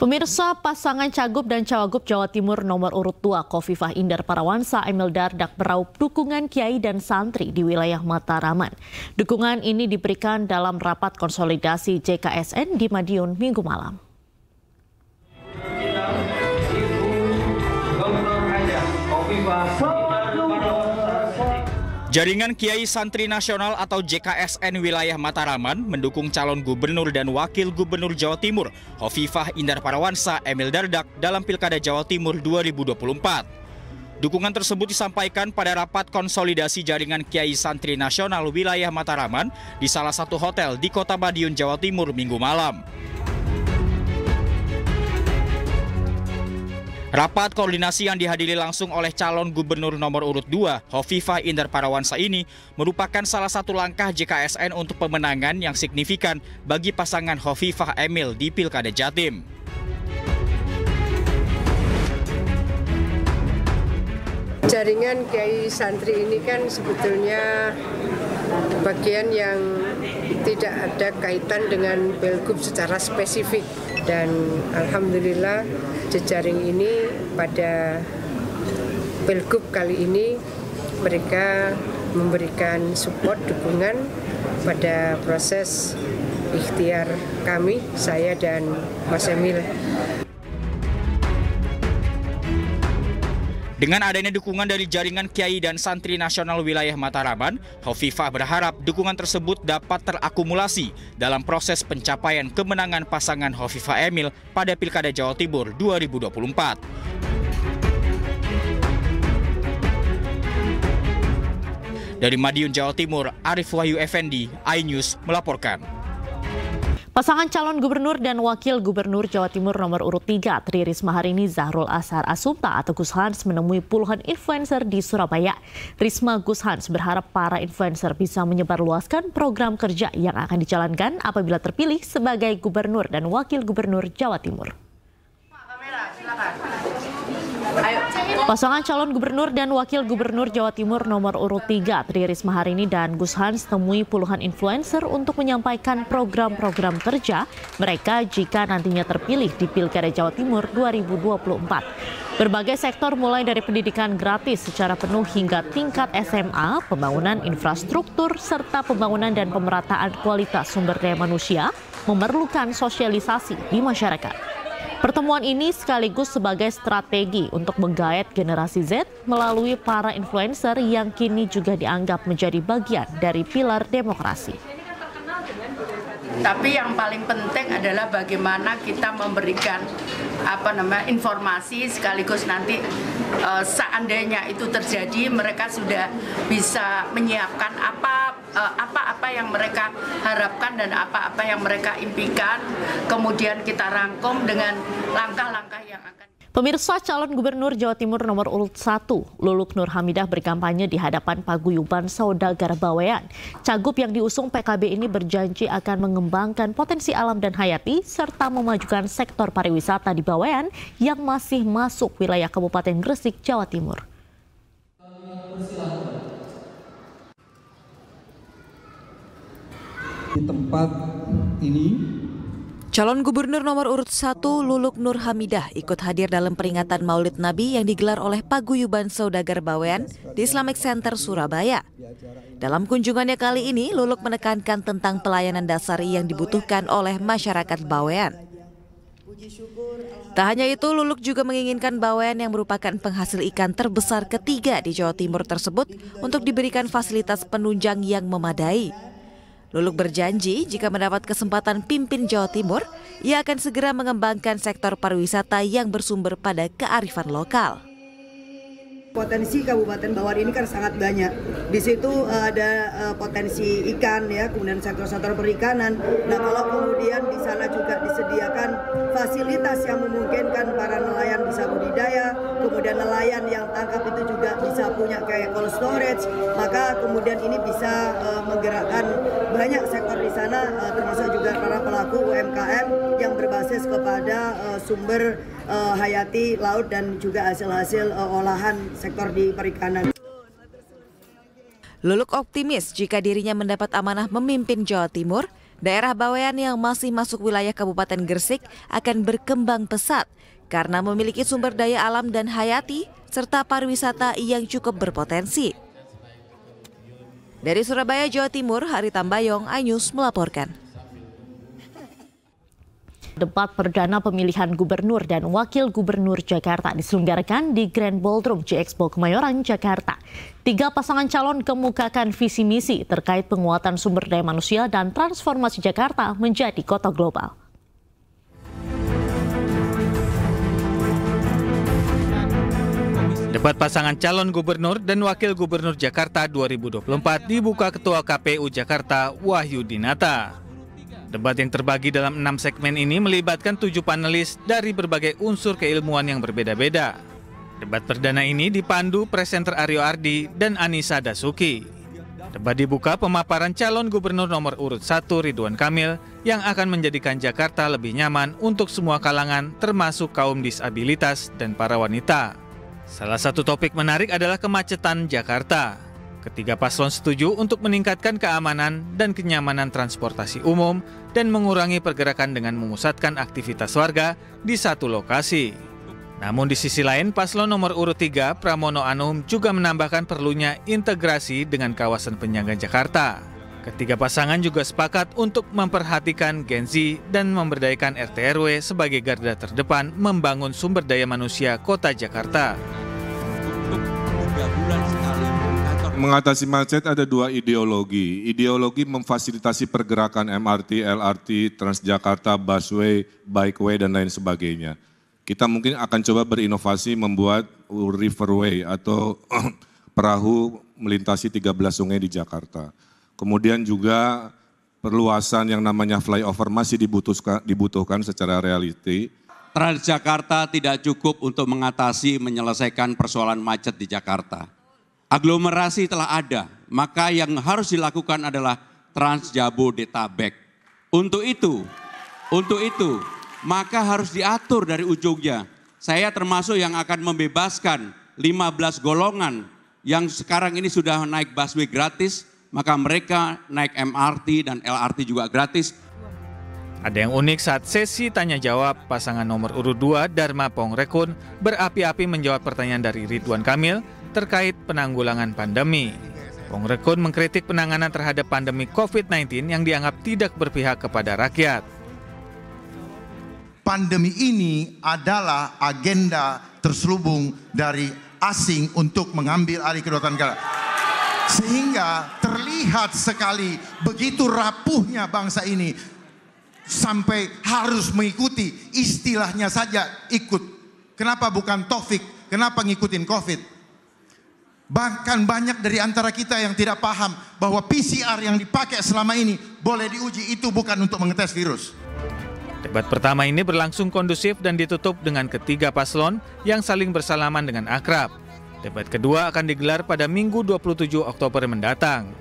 Pemirsa, pasangan Cagup dan Cawagup Jawa Timur nomor urut 2 Khofifah Indar Parawansa Emil Dardak meraup dukungan kiai dan santri di wilayah Mataraman. Dukungan ini diberikan dalam rapat konsolidasi JKSN di Madiun Minggu malam. Jaringan Kiai Santri Nasional atau JKSN wilayah Mataraman mendukung calon gubernur dan wakil gubernur Jawa Timur Khofifah Indar Parawansa Emil Dardak dalam Pilkada Jawa Timur 2024. Dukungan tersebut disampaikan pada rapat konsolidasi jaringan Kiai Santri Nasional wilayah Mataraman di salah satu hotel di Kota Madiun, Jawa Timur Minggu malam. Rapat koordinasi yang dihadiri langsung oleh calon gubernur nomor urut 2, Khofifah Indar Parawansa ini merupakan salah satu langkah JKSN untuk pemenangan yang signifikan bagi pasangan Khofifah Emil di Pilkada Jatim. Jaringan Kiai Santri ini kan sebetulnya bagian yang tidak ada kaitan dengan Pilgub secara spesifik. Dan alhamdulillah jejaring ini pada Pilgub kali ini mereka memberikan support, dukungan pada proses ikhtiar kami, saya dan Mas Emil. Dengan adanya dukungan dari jaringan Kiai dan Santri Nasional wilayah Mataraman, Khofifah berharap dukungan tersebut dapat terakumulasi dalam proses pencapaian kemenangan pasangan Khofifah Emil pada Pilkada Jawa Timur 2024. Dari Madiun, Jawa Timur, Arif Wahyu Effendi, iNews melaporkan. Pasangan calon gubernur dan wakil gubernur Jawa Timur nomor urut 3 Tri Risma hari ini Zahrul Azhar Asumta atau Gus Hans menemui puluhan influencer di Surabaya. Risma Gus Hans berharap para influencer bisa menyebarluaskan program kerja yang akan dijalankan apabila terpilih sebagai gubernur dan wakil gubernur Jawa Timur. Pasangan calon gubernur dan wakil gubernur Jawa Timur nomor urut 3 Tri Risma hari ini dan Gus Hans temui puluhan influencer untuk menyampaikan program-program kerja mereka jika nantinya terpilih di Pilkada Jawa Timur 2024. Berbagai sektor mulai dari pendidikan gratis secara penuh hingga tingkat SMA, pembangunan infrastruktur, serta pembangunan dan pemerataan kualitas sumber daya manusia memerlukan sosialisasi di masyarakat. Pertemuan ini sekaligus sebagai strategi untuk menggait generasi Z melalui para influencer yang kini juga dianggap menjadi bagian dari pilar demokrasi. Tapi yang paling penting adalah bagaimana kita memberikan informasi sekaligus nanti seandainya itu terjadi mereka sudah bisa menyiapkan apa yang mereka harapkan dan apa yang mereka impikan, kemudian kita rangkum dengan langkah-langkah yang akan. Pemirsa, calon gubernur Jawa Timur nomor urut 1, Luluk Nur Hamidah berkampanye di hadapan Paguyuban Saudagar Bawean. Cagup yang diusung PKB ini berjanji akan mengembangkan potensi alam dan hayati serta memajukan sektor pariwisata di Bawean yang masih masuk wilayah Kabupaten Gresik, Jawa Timur. Di tempat ini, calon gubernur nomor urut 1 Luluk Nur Hamidah ikut hadir dalam peringatan Maulid Nabi yang digelar oleh Paguyuban Saudagar Bawean di Islamic Center Surabaya. Dalam kunjungannya kali ini, Luluk menekankan tentang pelayanan dasar yang dibutuhkan oleh masyarakat Bawean. Tak hanya itu, Luluk juga menginginkan Bawean yang merupakan penghasil ikan terbesar ketiga di Jawa Timur tersebut untuk diberikan fasilitas penunjang yang memadai. Luluk berjanji jika mendapat kesempatan pimpin Jawa Timur, ia akan segera mengembangkan sektor pariwisata yang bersumber pada kearifan lokal. Potensi Kabupaten Bawean ini kan sangat banyak. Di situ ada potensi ikan, ya, kemudian sektor-sektor perikanan. Nah, kalau kemudian di sana juga disediakan fasilitas yang memungkinkan para nelayan bisa budidaya, kemudian nelayan yang tangkap itu juga bisa punya kayak cold storage, maka kemudian ini bisa menggerakkan banyak sektor di sana, termasuk juga para pelaku UMKM yang berbasis kepada sumber hayati laut dan juga hasil-hasil olahan sektor di perikanan. Luluk optimis jika dirinya mendapat amanah memimpin Jawa Timur Daerah Bawean yang masih masuk wilayah Kabupaten Gresik akan berkembang pesat karena memiliki sumber daya alam dan hayati serta pariwisata yang cukup berpotensi. Dari Surabaya, Jawa Timur, Hari Tambayong, iNews melaporkan. Debat perdana pemilihan gubernur dan wakil gubernur Jakarta diselenggarakan di Grand Ballroom G-Expo Kemayoran, Jakarta. 3 pasangan calon kemukakan visi misi terkait penguatan sumber daya manusia dan transformasi Jakarta menjadi kota global. Debat pasangan calon gubernur dan wakil gubernur Jakarta 2024 dibuka Ketua KPU Jakarta Wahyu Dinata. Debat yang terbagi dalam 6 segmen ini melibatkan 7 panelis dari berbagai unsur keilmuan yang berbeda-beda. Debat perdana ini dipandu presenter Aryo Ardi dan Anissa Dasuki. Debat dibuka pemaparan calon gubernur nomor urut 1 Ridwan Kamil yang akan menjadikan Jakarta lebih nyaman untuk semua kalangan termasuk kaum disabilitas dan para wanita. Salah satu topik menarik adalah kemacetan Jakarta. Ketiga paslon setuju untuk meningkatkan keamanan dan kenyamanan transportasi umum dan mengurangi pergerakan dengan memusatkan aktivitas warga di satu lokasi. Namun di sisi lain, paslon nomor urut 3 Pramono Anum juga menambahkan perlunya integrasi dengan kawasan penyangga Jakarta. Ketiga pasangan juga sepakat untuk memperhatikan Gen Z dan memberdayakan RT/RW sebagai garda terdepan membangun sumber daya manusia kota Jakarta. Mengatasi macet ada 2 ideologi. Ideologi memfasilitasi pergerakan MRT, LRT, Transjakarta, busway, bikeway, dan lain sebagainya. Kita mungkin akan coba berinovasi membuat riverway atau perahu melintasi 13 sungai di Jakarta. Kemudian juga perluasan yang namanya flyover masih dibutuhkan secara reality. Transjakarta tidak cukup untuk menyelesaikan persoalan macet di Jakarta. Aglomerasi telah ada, maka yang harus dilakukan adalah Transjabodetabek. Untuk itu, maka harus diatur dari ujungnya. Saya termasuk yang akan membebaskan 15 golongan yang sekarang ini sudah naik busway gratis, maka mereka naik MRT dan LRT juga gratis. Ada yang unik saat sesi tanya jawab, pasangan nomor urut 2 Dharma Pongrekun berapi-api menjawab pertanyaan dari Ridwan Kamil terkait penanggulangan pandemi. Pongrekun mengkritik penanganan terhadap pandemi COVID-19 yang dianggap tidak berpihak kepada rakyat. Pandemi ini adalah agenda terselubung dari asing untuk mengambil alih kedaulatan negara. Sehingga terlihat sekali begitu rapuhnya bangsa ini sampai harus mengikuti istilahnya saja ikut. Kenapa bukan Taufik? Kenapa ngikutin COVID? Bahkan banyak dari antara kita yang tidak paham bahwa PCR yang dipakai selama ini boleh diuji itu bukan untuk mengetes virus. Debat pertama ini berlangsung kondusif dan ditutup dengan ketiga paslon yang saling bersalaman dengan akrab. Debat kedua akan digelar pada Minggu 27 Oktober mendatang.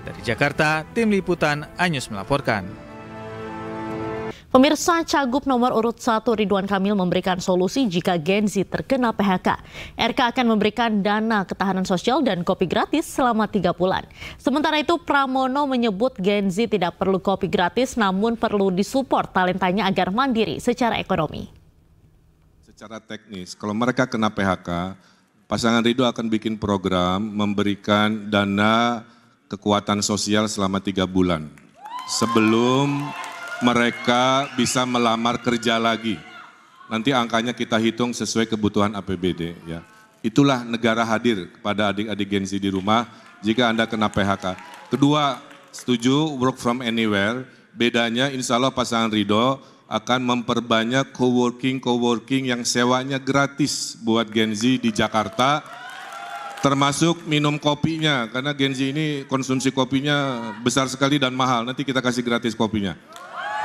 Dari Jakarta, Tim Liputan iNews melaporkan. Pemirsa, Cagup nomor urut 1 Ridwan Kamil memberikan solusi jika Gen Z terkena PHK. RK akan memberikan dana ketahanan sosial dan kopi gratis selama 3 bulan. Sementara itu Pramono menyebut Gen Z tidak perlu kopi gratis namun perlu disupport talentanya agar mandiri secara ekonomi. Secara teknis, kalau mereka kena PHK, pasangan Ridho akan bikin program memberikan dana kekuatan sosial selama 3 bulan. Sebelum mereka bisa melamar kerja lagi. Nanti angkanya kita hitung sesuai kebutuhan APBD. Ya. Itulah negara hadir kepada adik-adik Gen Z di rumah jika Anda kena PHK. Kedua, setuju work from anywhere. Bedanya insya Allah pasangan Ridho akan memperbanyak coworking yang sewanya gratis buat Gen Z di Jakarta. Termasuk minum kopinya, karena Gen Z ini konsumsi kopinya besar sekali dan mahal. Nanti kita kasih gratis kopinya.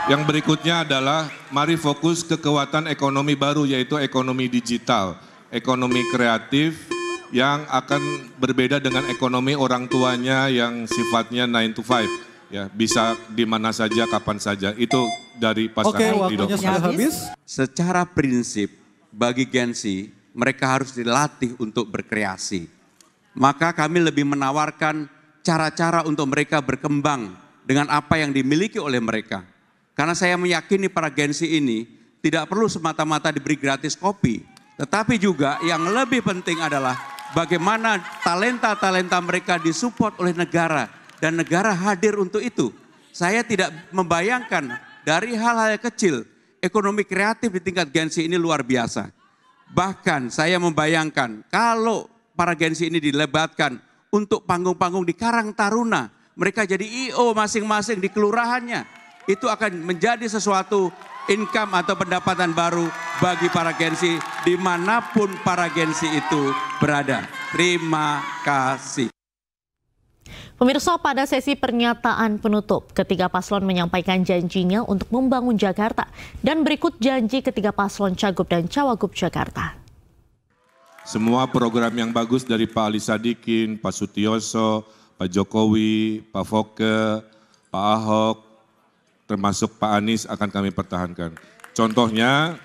Yang berikutnya adalah mari fokus ke kekuatan ekonomi baru yaitu ekonomi digital, ekonomi kreatif yang akan berbeda dengan ekonomi orang tuanya yang sifatnya 9 to 5. Ya, bisa di mana saja, kapan saja. Itu dari pasangan Ridho. Secara prinsip bagi Gen Z mereka harus dilatih untuk berkreasi. Maka kami lebih menawarkan cara-cara untuk mereka berkembang dengan apa yang dimiliki oleh mereka. Karena saya meyakini para Gen Z ini tidak perlu semata-mata diberi gratis kopi, tetapi juga yang lebih penting adalah bagaimana talenta-talenta mereka disupport oleh negara dan negara hadir untuk itu. Saya tidak membayangkan dari hal-hal kecil, ekonomi kreatif di tingkat Gen Z ini luar biasa. Bahkan saya membayangkan kalau para Gen Z ini dilebatkan untuk panggung-panggung di Karang Taruna, mereka jadi I.O. masing-masing di kelurahannya. Itu akan menjadi sesuatu income atau pendapatan baru bagi para Gen Z dimanapun para Gen Z itu berada. Terima kasih. Pemirsa, pada sesi pernyataan penutup, ketiga paslon menyampaikan janjinya untuk membangun Jakarta. Dan berikut janji ketiga paslon Cagup dan Cawagup Jakarta. Semua program yang bagus dari Pak Ali Sadikin, Pak Sutioso, Pak Jokowi, Pak Foke, Pak Ahok, termasuk Pak Anies akan kami pertahankan. Contohnya,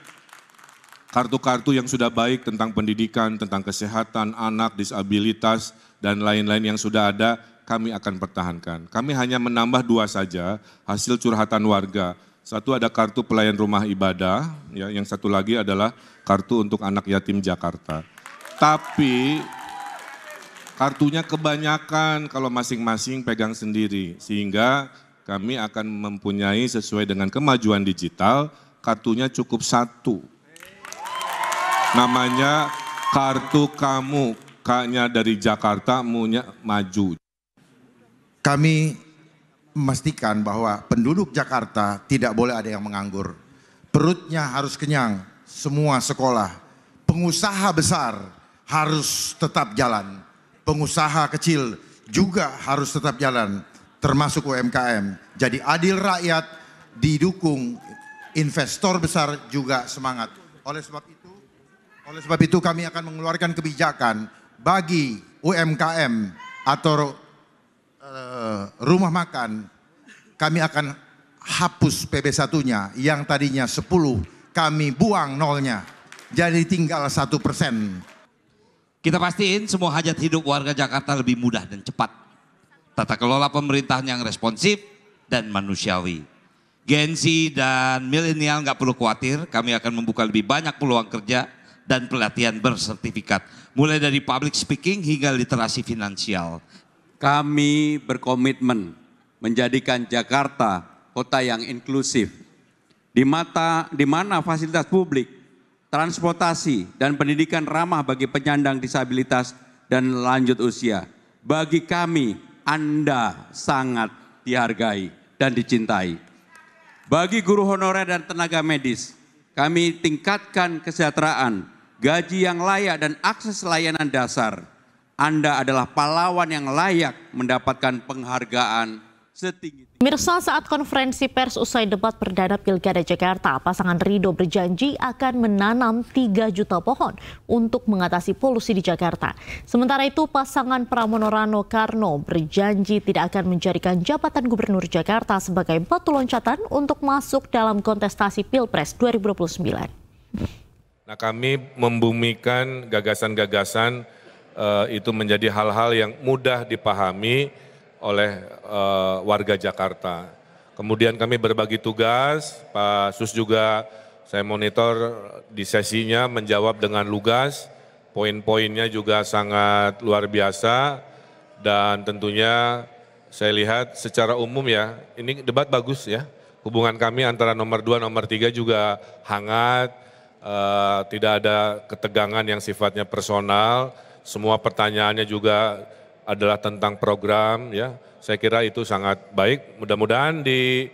kartu-kartu yang sudah baik tentang pendidikan, tentang kesehatan, anak, disabilitas, dan lain-lain yang sudah ada, kami akan pertahankan. Kami hanya menambah 2 saja, hasil curhatan warga. Satu ada kartu pelayan rumah ibadah, ya, yang satu lagi adalah kartu untuk anak yatim Jakarta. Tapi kartunya kebanyakan kalau masing-masing pegang sendiri, sehingga kami akan mempunyai sesuai dengan kemajuan digital, kartunya cukup 1. Namanya kartu kamu, K-nya dari Jakarta, M-nya maju. Kami memastikan bahwa penduduk Jakarta tidak boleh ada yang menganggur. Perutnya harus kenyang, semua sekolah. Pengusaha besar harus tetap jalan. Pengusaha kecil juga harus tetap jalan, termasuk UMKM. Jadi adil rakyat didukung, investor besar juga semangat. Oleh sebab itu kami akan mengeluarkan kebijakan bagi UMKM atau rumah makan. Kami akan hapus PB1-nya yang tadinya 10, kami buang 0-nya. Jadi tinggal 1%. Kita pastiin semua hajat hidup warga Jakarta lebih mudah dan cepat. Tata kelola pemerintahan yang responsif dan manusiawi. Gen Z dan milenial nggak perlu khawatir, kami akan membuka lebih banyak peluang kerja dan pelatihan bersertifikat. Mulai dari public speaking hingga literasi finansial. Kami berkomitmen menjadikan Jakarta kota yang inklusif. Di mana fasilitas publik, transportasi, dan pendidikan ramah bagi penyandang disabilitas dan lanjut usia. Bagi kami, Anda sangat dihargai dan dicintai. Bagi guru honorer dan tenaga medis, kami tingkatkan kesejahteraan, gaji yang layak, dan akses layanan dasar. Anda adalah pahlawan yang layak mendapatkan penghargaan setinggi. Mirsa, saat konferensi pers usai debat perdana Pilkada Jakarta, pasangan Ridho berjanji akan menanam 3 juta pohon untuk mengatasi polusi di Jakarta. Sementara itu, pasangan Pramono Rano Karno berjanji tidak akan menjadikan jabatan Gubernur Jakarta sebagai batu loncatan untuk masuk dalam kontestasi Pilpres 2029. Nah, kami membumikan gagasan-gagasan itu menjadi hal-hal yang mudah dipahami oleh warga Jakarta. Kemudian kami berbagi tugas, Pak Sus juga saya monitor di sesinya menjawab dengan lugas, poin-poinnya juga sangat luar biasa, dan tentunya saya lihat secara umum ya, ini debat bagus ya, hubungan kami antara nomor 2, nomor 3 juga hangat, tidak ada ketegangan yang sifatnya personal, semua pertanyaannya juga adalah tentang program ya. Saya kira itu sangat baik. Mudah-mudahan di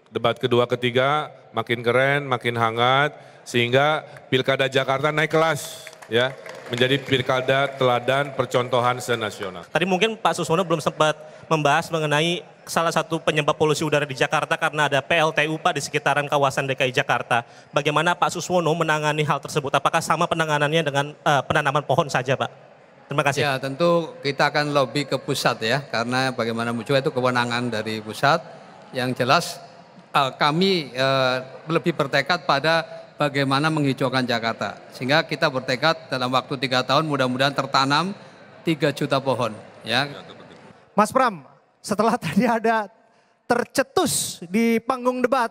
debat kedua ketiga makin keren, makin hangat sehingga Pilkada Jakarta naik kelas ya, menjadi pilkada teladan percontohan senasional. Tadi mungkin Pak Suswono belum sempat membahas mengenai salah satu penyebab polusi udara di Jakarta karena ada PLTU Pak di sekitaran kawasan DKI Jakarta. Bagaimana Pak Suswono menangani hal tersebut? Apakah sama penanganannya dengan penanaman pohon saja Pak? Terima kasih. Ya, tentu kita akan lobby ke pusat ya, karena bagaimana juga itu kewenangan dari pusat. Yang jelas kami lebih bertekad pada bagaimana menghijaukan Jakarta. Sehingga kita bertekad dalam waktu 3 tahun mudah-mudahan tertanam 3 juta pohon. Ya. Mas Pram, setelah tadi ada tercetus di panggung debat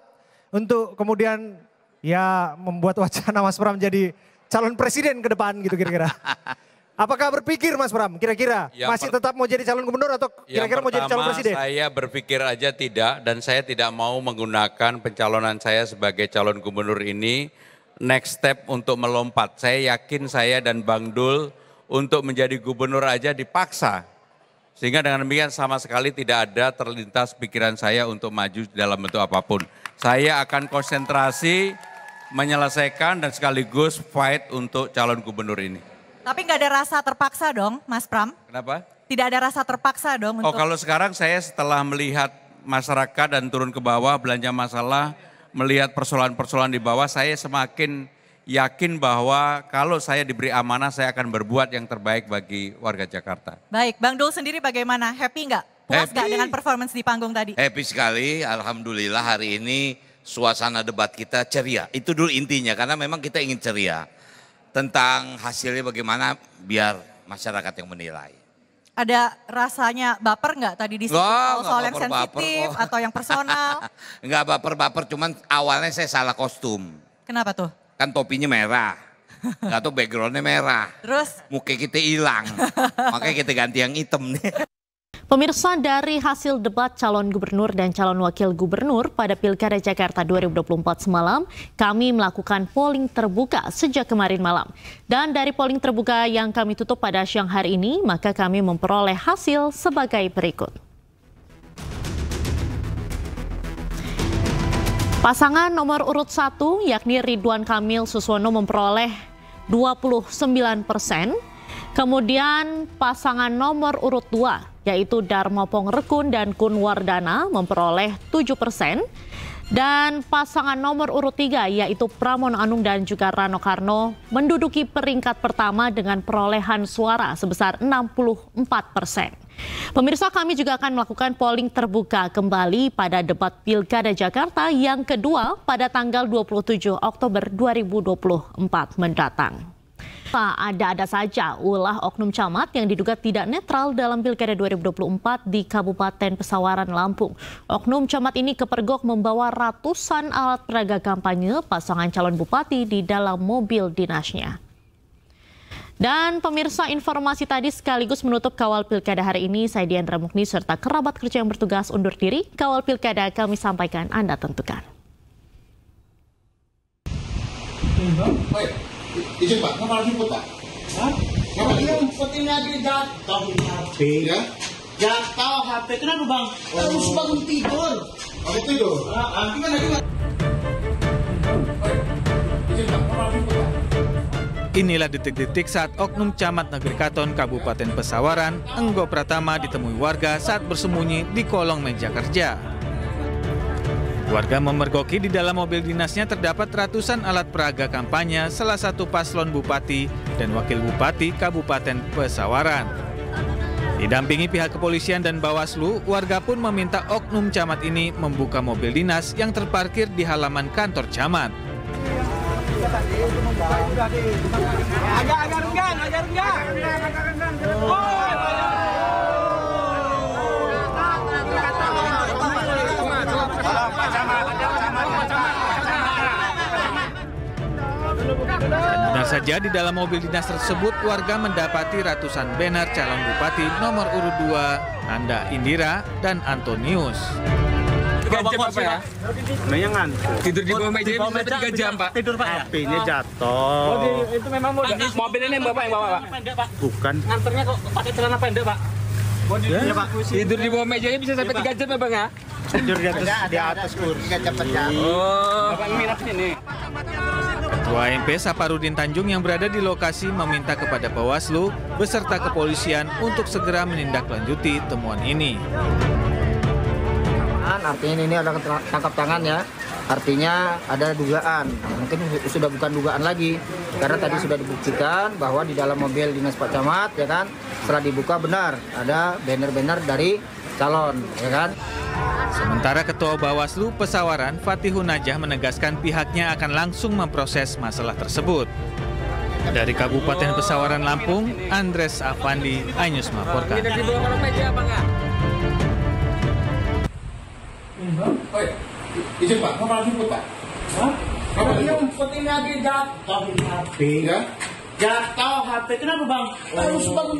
untuk kemudian ya membuat wacana Mas Pram jadi calon presiden ke depan gitu kira-kira. Apakah berpikir Mas Pram kira-kira masih tetap mau jadi calon gubernur atau kira-kira mau jadi calon presiden? Saya berpikir aja tidak, dan saya tidak mau menggunakan pencalonan saya sebagai calon gubernur ini next step untuk melompat. Saya yakin saya dan Bang Dul untuk menjadi gubernur aja dipaksa. Sehingga dengan demikian sama sekali tidak ada terlintas pikiran saya untuk maju dalam bentuk apapun. Saya akan konsentrasi menyelesaikan dan sekaligus fight untuk calon gubernur ini. Tapi nggak ada rasa terpaksa dong, Mas Pram? Kenapa? Tidak ada rasa terpaksa dong untuk... Oh, kalau sekarang saya setelah melihat masyarakat dan turun ke bawah, belanja masalah, melihat persoalan-persoalan di bawah, saya semakin yakin bahwa kalau saya diberi amanah, saya akan berbuat yang terbaik bagi warga Jakarta. Baik, Bang Dul sendiri bagaimana? Happy nggak? Puas nggak dengan performance di panggung tadi? Happy sekali, alhamdulillah hari ini suasana debat kita ceria. Itu dulu intinya, karena memang kita ingin ceria. Tentang hasilnya bagaimana biar masyarakat yang menilai. Ada rasanya baper nggak tadi di soal yang sensitif atau yang personal? Enggak baper-baper, cuman awalnya saya salah kostum. Kenapa tuh? Kan topinya merah, nggak tahu backgroundnya merah. Terus? Muka kita hilang, makanya kita ganti yang hitam nih. Pemirsa, dari hasil debat calon gubernur dan calon wakil gubernur pada Pilkada Jakarta 2024 semalam, kami melakukan polling terbuka sejak kemarin malam. Dan dari polling terbuka yang kami tutup pada siang hari ini, maka kami memperoleh hasil sebagai berikut. Pasangan nomor urut 1 yakni Ridwan Kamil Suswono memperoleh 29%. Kemudian pasangan nomor urut 2 yaitu Darmo Pongrekun dan Kun Wardana memperoleh 7%. Dan pasangan nomor urut 3 yaitu Pramono Anung dan juga Rano Karno menduduki peringkat pertama dengan perolehan suara sebesar 64%. Pemirsa, kami juga akan melakukan polling terbuka kembali pada debat Pilkada Jakarta yang kedua pada tanggal 27 Oktober 2024 mendatang. Ada-ada saja ulah oknum camat yang diduga tidak netral dalam Pilkada 2024 di Kabupaten Pesawaran, Lampung. Oknum camat ini kepergok membawa ratusan alat peraga kampanye pasangan calon bupati di dalam mobil dinasnya. Dan pemirsa, informasi tadi sekaligus menutup Kawal Pilkada hari ini. Saya Diandra Mukni serta kerabat kerja yang bertugas undur diri. Kawal Pilkada kami sampaikan, Anda tentukan. Izin Pak, kenapa lagi Pak? Hah? Kenapa lagi? Ini lagi jatuh HP. Ya? Jatuh HP, kenapa Bang? Harus bangun tidur. Bangun tidur? Gimana? Izin Pak, kenapa lagi Pak? Inilah detik-detik saat oknum camat Negeri Katon Kabupaten Pesawaran, Enggo Pratama ditemui warga saat bersembunyi di kolong meja kerja. Warga memergoki di dalam mobil dinasnya terdapat ratusan alat peraga kampanye salah satu paslon bupati dan wakil bupati Kabupaten Pesawaran. Didampingi pihak kepolisian dan Bawaslu, warga pun meminta oknum camat ini membuka mobil dinas yang terparkir di halaman kantor camat. Benar saja, di dalam mobil dinas tersebut warga mendapati ratusan banner calon bupati nomor urut 2 Nanda Indira dan Antonius. 3 jam apa ya? Namanya ngantuk. Tidur di bawah meja ini 3 jam Pak. Tidur Pak ya? HP-nya jatuh. Oh, itu memang mobil ini yang Bapak yang bawa Pak? Pendek Pak. Bukan. Nganternya kok pakai celana pendek Pak? Ya Pak. Tidur di bawah mejanya bisa sampai 3 jam ya Bang ya? Tidur di atas kursi. Oh, Bapak minat sini. Ketua MP Saparudin Tanjung yang berada di lokasi meminta kepada Bawaslu beserta kepolisian untuk segera menindaklanjuti temuan ini. Artinya ini ada tangkap tangan ya, artinya ada dugaan, mungkin sudah bukan dugaan lagi, karena tadi sudah dibuktikan bahwa di dalam mobil dinas Pak Camat ya kan, setelah dibuka benar ada banner-banner dari calon ya kan. Sementara Ketua Bawaslu Pesawaran Fatihun Najah menegaskan pihaknya akan langsung memproses masalah tersebut. Dari Kabupaten Pesawaran, Lampung, Andres Afandi, iNews melaporkan. Oh iya, izin Pak, mau jemput Pak. Hah? Iya, seperti lagi jatuh HP. Ya? Jatuh HP, kenapa Bang? Harus bangun